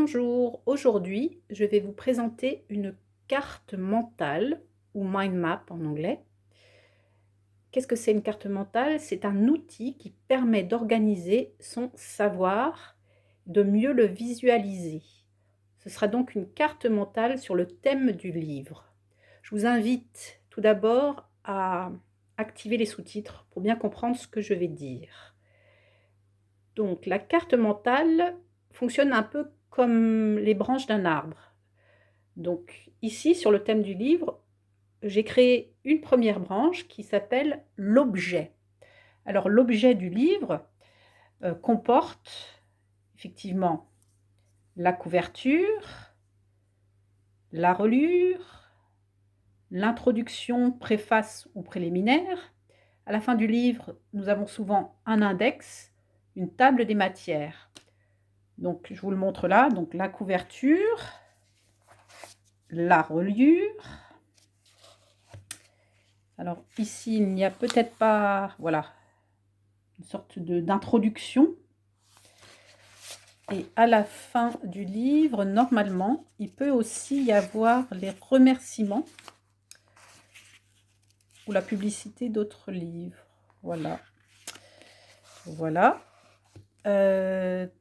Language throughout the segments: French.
Bonjour, aujourd'hui je vais vous présenter une carte mentale ou mind map en anglais. Qu'est-ce que c'est une carte mentale? C'est un outil qui permet d'organiser son savoir, de mieux le visualiser. Ce sera donc une carte mentale sur le thème du livre. Je vous invite tout d'abord à activer les sous-titres pour bien comprendre ce que je vais dire. Donc la carte mentale fonctionne un peu comme les branches d'un arbre. Donc ici, sur le thème du livre, j'ai créé une première branche qui s'appelle l'objet. Alors l'objet du livre comporte effectivement la couverture, la reliure, l'introduction, préface ou préliminaire. À la fin du livre, nous avons souvent un index, une table des matières. Donc je vous le montre là, donc la couverture, la reliure. Alors ici, il n'y a peut-être pas, voilà, une sorte d'introduction. Et à la fin du livre, normalement, il peut aussi y avoir les remerciements ou la publicité d'autres livres. Voilà. Voilà.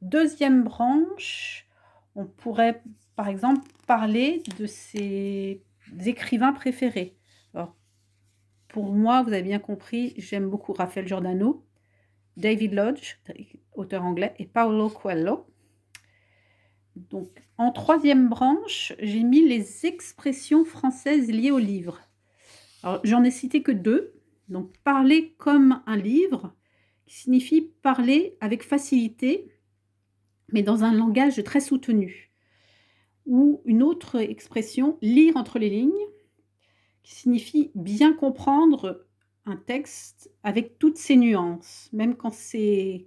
Deuxième branche, on pourrait par exemple parler de ses écrivains préférés. Alors, pour moi, vous avez bien compris, j'aime beaucoup Raphaël Giordano, David Lodge, auteur anglais, et Paulo Coelho. Donc, en troisième branche, j'ai mis les expressions françaises liées au livre. Alors, j'en ai cité que deux. Donc, parler comme un livre, qui signifie parler avec facilité, mais dans un langage très soutenu. Ou une autre expression, lire entre les lignes, qui signifie bien comprendre un texte avec toutes ses nuances, même quand c'est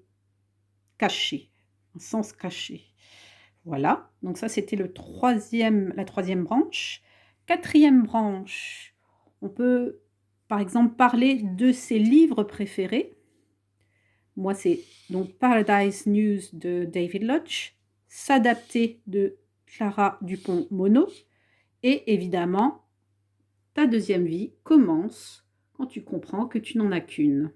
caché, un sens caché. Voilà, donc ça c'était la troisième branche. Quatrième branche, on peut par exemple parler de ses livres préférés. Moi c'est donc Paradise News de David Lodge, S'adapter de Clara Dupont-Mono et évidemment Ta deuxième vie commence quand tu comprends que tu n'en as qu'une.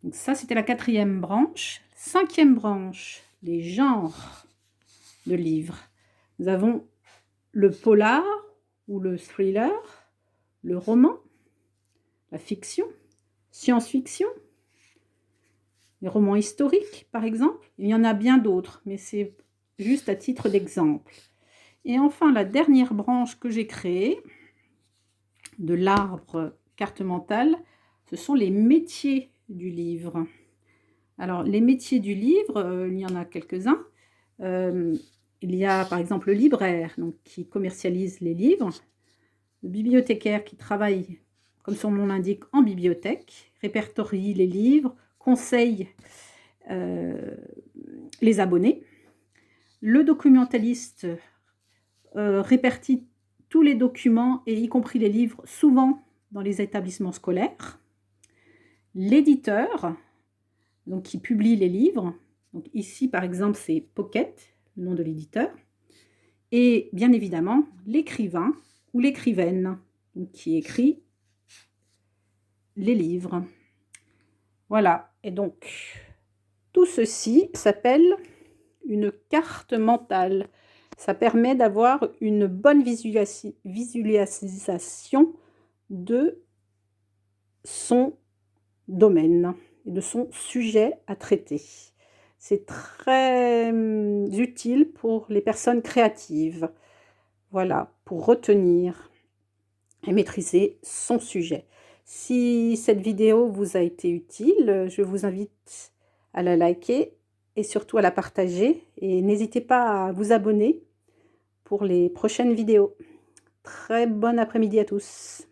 Donc ça c'était la quatrième branche. Cinquième branche, les genres de livres. Nous avons le polar ou le thriller, le roman, la fiction, science-fiction, les romans historiques par exemple. Il y en a bien d'autres, mais c'est juste à titre d'exemple. Et enfin, la dernière branche que j'ai créée de l'arbre carte mentale, ce sont les métiers du livre. Alors, les métiers du livre, il y en a quelques-uns. Il y a par exemple le libraire donc, qui commercialise les livres, le bibliothécaire qui travaille, comme son nom l'indique, en bibliothèque, répertorie les livres, conseille les abonnés. Le documentaliste répertie tous les documents, et y compris les livres, souvent dans les établissements scolaires. L'éditeur, donc qui publie les livres, donc ici par exemple c'est Pocket, le nom de l'éditeur, et bien évidemment l'écrivain ou l'écrivaine qui écrit les livres. Voilà, et donc tout ceci s'appelle une carte mentale. Ça permet d'avoir une bonne visualisation de son domaine et de son sujet à traiter. C'est très utile pour les personnes créatives, voilà, pour retenir et maîtriser son sujet. Si cette vidéo vous a été utile, je vous invite à la liker et surtout à la partager. Et n'hésitez pas à vous abonner pour les prochaines vidéos. Très bon après-midi à tous.